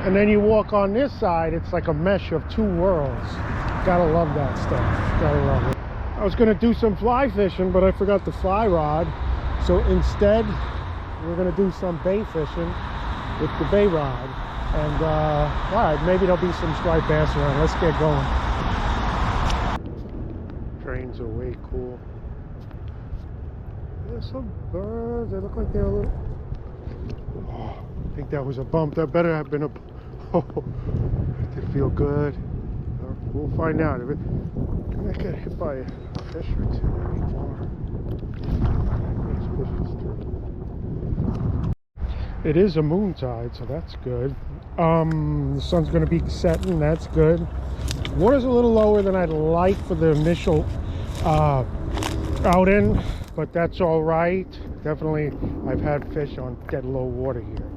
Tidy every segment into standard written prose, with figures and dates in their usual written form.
And then you walk on this side, it's like a mesh of two worlds. Gotta love that stuff. Gotta love it. I was gonna do some fly fishing, but I forgot the fly rod. So instead, we're gonna do some bait fishing with the bait rod. And all right, maybe there'll be some striped bass around. Let's get going. Trains are way cool. There's some birds. They look like they're a little... Oh, I think that was a bump. That better have been a... Oh, it did feel good. We'll find out. If it... Can I get hit by a fish or two anymore? It is a moon tide, so that's good. The sun's going to be setting. That's good. Water's a little lower than I'd like for the initial outing, but that's all right. Definitely, I've had fish on dead low water here.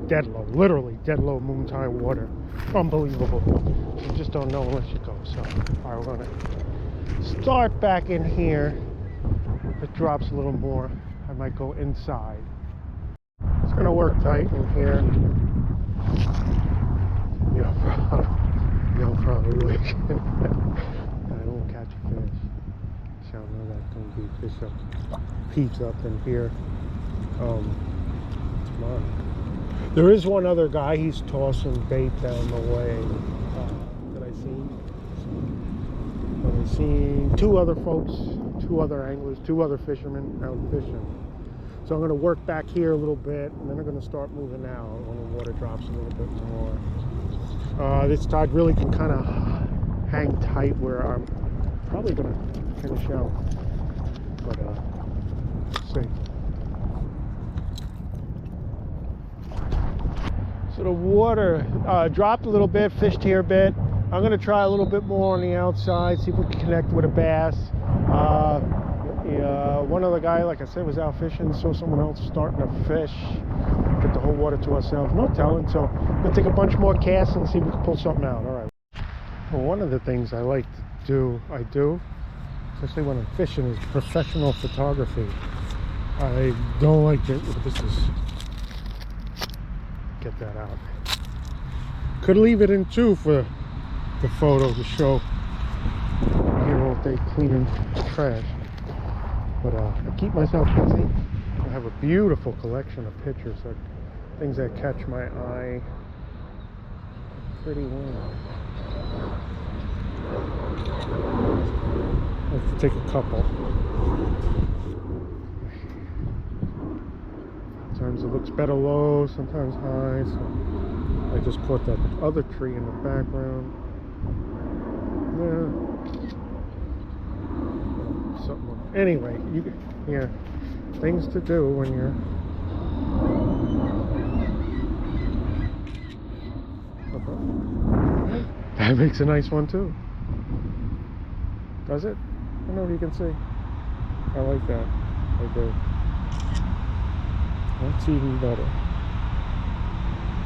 Dead low, literally dead low moon tide water. Unbelievable. You just don't know unless you go. So, all right, we're going to start back in here. If it drops a little more, I might go inside. It's going to work tight in here. You'll probably wake. I won't catch a fish. So I know that's going to be fish up, peeps up in here. Come on. There is one other guy. He's tossing bait down the way. That I seen. But I've seen two other folks, two other anglers, two other fishermen out fishing. So I'm going to work back here a little bit, and then I'm going to start moving out when the water drops a little bit more. This tide really can kind of hang tight where I'm probably going to finish out. But let's see. So the water dropped a little bit, fished here a bit. I'm going to try a little bit more on the outside, see if we can connect with a bass. One other guy, like I said, was out fishing, saw someone else starting to fish. Get the whole water to ourselves, no telling. So we'll take a bunch more casts and see if we can pull something out. All right. Well, one of the things I like to do, especially when I'm fishing, is professional photography. I don't like it. This is... Get that out. Could leave it in too for the photo to show. Here all day cleaning trash. But I keep myself busy. I have a beautiful collection of pictures, like things that catch my eye. Pretty well. Let's take a couple. Sometimes it looks better low, sometimes high. So I just caught that other tree in the background. Yeah. Something. Anyway, yeah, things to do when you're. That makes a nice one too. Does it? I don't know if you can see. I like that. I do. That's even better.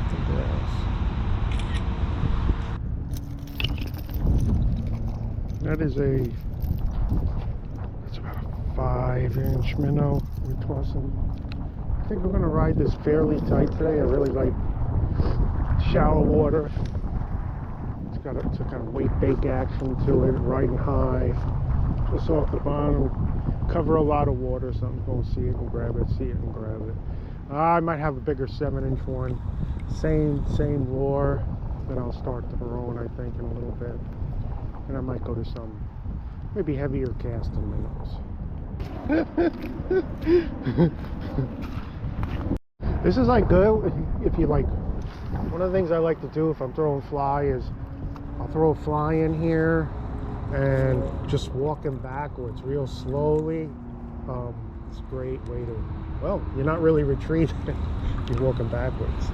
The grass. That is a. It's about a 5-inch minnow we're tossing. I think we're going to ride this fairly tight today. I really like shallow water. It's got a kind of weight bake action to it, riding high, just off the bottom, cover a lot of water. Something's going to see it and grab it, see it and grab it. I might have a bigger 7-inch one. Same lure. Then I'll start the Barone, I think, in a little bit. And I might go to some maybe heavier casting minnows. This is like good if you like. One of the things I like to do if I'm throwing fly is I'll throw a fly in here and just walking backwards real slowly. It's a great way to, well, you're not really retreating, you're walking backwards.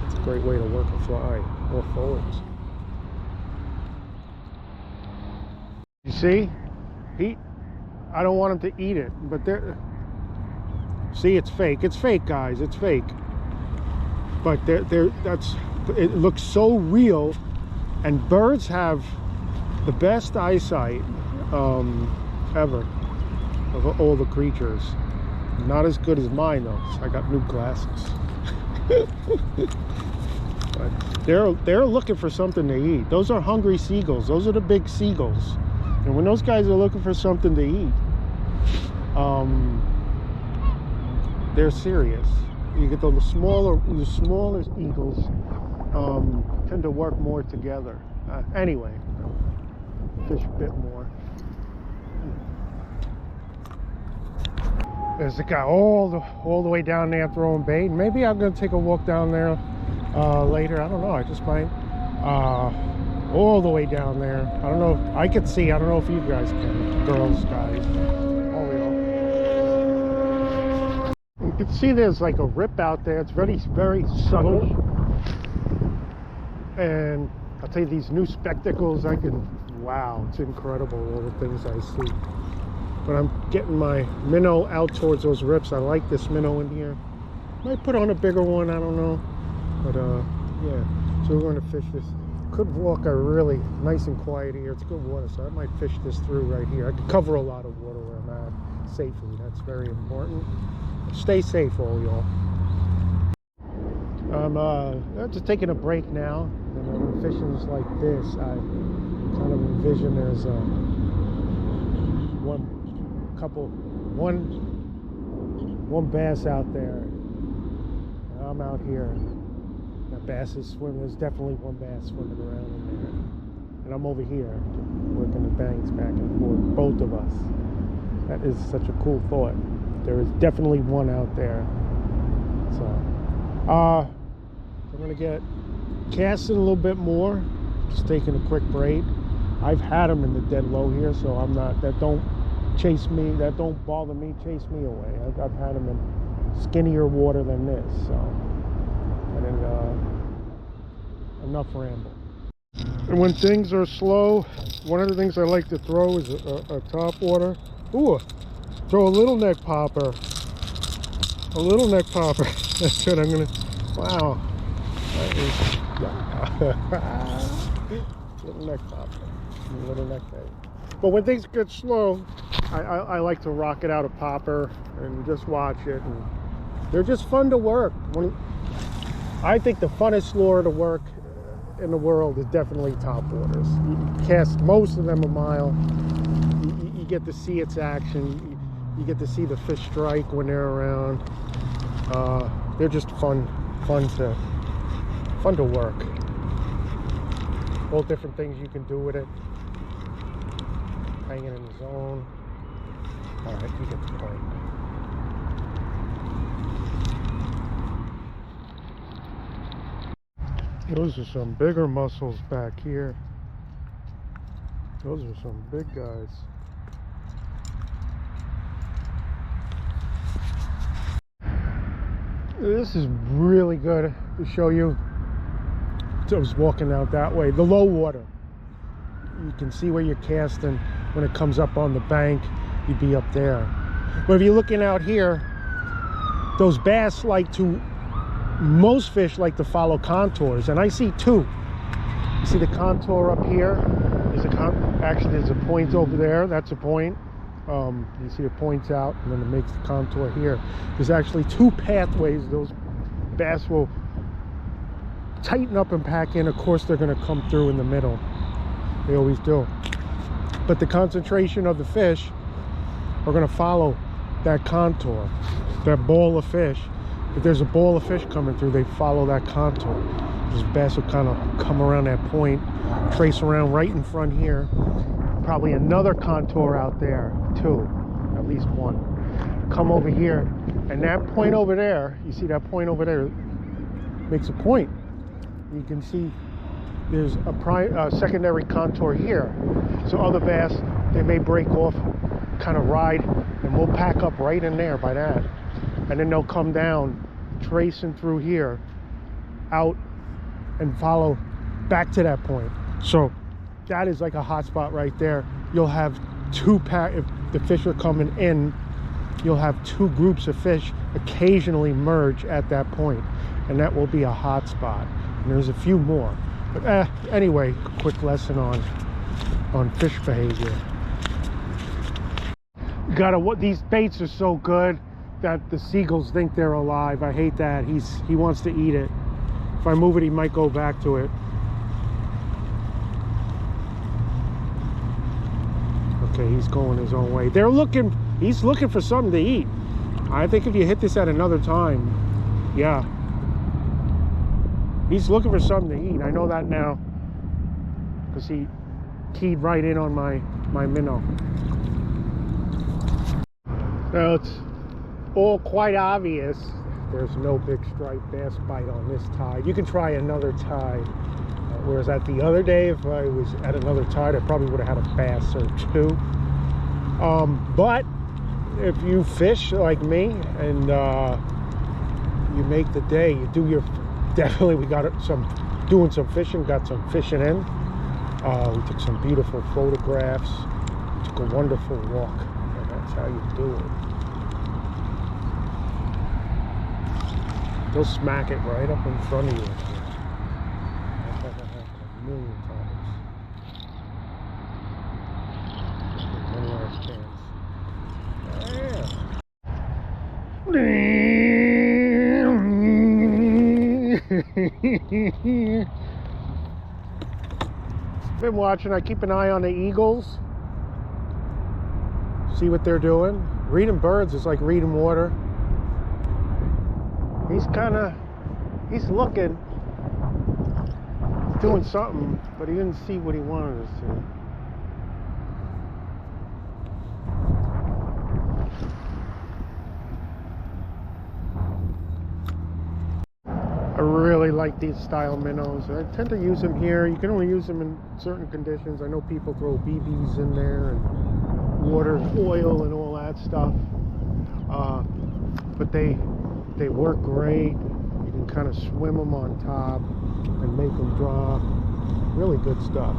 It's a great way to work a fly, or forwards. You see? I don't want him to eat it, but there. See, it's fake. It's fake, guys. It's fake. But it looks so real, and birds have the best eyesight ever of all the creatures. Not as good as mine though, 'cause I got new glasses. But they're looking for something to eat. Those are hungry seagulls. Those are the big seagulls. And when those guys are looking for something to eat, they're serious. You get the smaller eagles tend to work more together. Anyway, fish a bit more. There's a guy all the way down there throwing bait. Maybe I'm gonna take a walk down there later. I don't know. I just might. All the way down there. I don't know if I could see. I don't know if you guys can. Girls, guys. Oh, yeah. You can see there's like a rip out there. It's very, very subtle. And I'll tell you, these new spectacles, wow, it's incredible, all the things I see. But I'm getting my minnow out towards those rips. I like this minnow in here. Might put on a bigger one, I don't know. But yeah, so we're going to fish this. Could walk a really nice and quiet here. It's good water, so I might fish this through right here. I could cover a lot of water where I'm at safely. That's very important. Stay safe, all y'all. I'm just taking a break now. And when fishing is like this, I kind of envision there's one bass out there, and I'm out here. That bass is swimming. There's definitely one bass swimming around in there, and I'm over here working the banks back and forth, both of us. That is such a cool thought. There is definitely one out there. So I'm gonna get casting a little bit more, just taking a quick break. I've had them in the dead low here, so I'm not, that don't chase me, that don't bother me, chase me away. I've had them in skinnier water than this, so. And then enough ramble. And when things are slow, one of the things I like to throw is a top water. Ooh, throw a little neck popper. A little neck popper. That's what I'm gonna, wow. That is, little neck popper. Little neck bait. But when things get slow, I like to rock it out a popper and just watch it. And they're just fun to work. I think the funnest lure to work in the world is definitely top waters. You cast most of them a mile. You get to see its action. You get to see the fish strike when they're around. They're just fun to work. All different things you can do with it. Hanging in the zone. All right, you get the point. Those are some bigger mussels back here. Those are some big guys. This is really good to show you. So I was walking out that way. The low water. You can see where you're casting when it comes up on the bank. You'd be up there. But if you're looking out here, those bass most fish like to follow contours, and I see two. You see the contour up here? Actually, there's a point over there. That's a point. You see it points out, and then it makes the contour here. There's actually two pathways those bass will tighten up and pack in. Of course, they're going to come through in the middle. They always do. But the concentration of the fish are going to follow that contour, that ball of fish. If there's a ball of fish coming through, they follow that contour. Those bass will kind of come around that point, trace around right in front here. Probably another contour out there too, at least one. Come over here, and that point over there, you see that point over there makes a point. You can see there's a secondary contour here. So other bass, they may break off, kind of ride, and we'll pack up right in there by that. And then they'll come down, tracing through here, out, and follow back to that point. So that is like a hot spot right there. You'll have if the fish are coming in, you'll have two groups of fish occasionally merge at that point, and that will be a hot spot. And there's a few more. But anyway, quick lesson on fish behavior. These baits are so good that the seagulls think they're alive. I hate that. He wants to eat it. If I move it, he might go back to it. Okay, he's going his own way. He's looking for something to eat. I think if you hit this at another time, yeah. He's looking for something to eat. I know that now, because he keyed right in on my minnow. Now it's all quite obvious there's no big striped bass bite on this tide. You can try another tide. Whereas at the other day, if I was at another tide, I probably would have had a bass or two. But if you fish like me and you make the day, you do your, definitely we got doing some fishing, got some fishing in. We took some beautiful photographs, took a wonderful walk, and that's how you do it. They'll smack it right up in front of you. A million times. One last chance. Been watching. I keep an eye on the eagles. See what they're doing. Reading birds is like reading water. He's looking, doing something, but he didn't see what he wanted to see. I really like these style minnows. I tend to use them here. You can only use them in certain conditions. I know people throw BBs in there and water, oil, and all that stuff. But they work great. You can kind of swim them on top and make them drop. Really good stuff.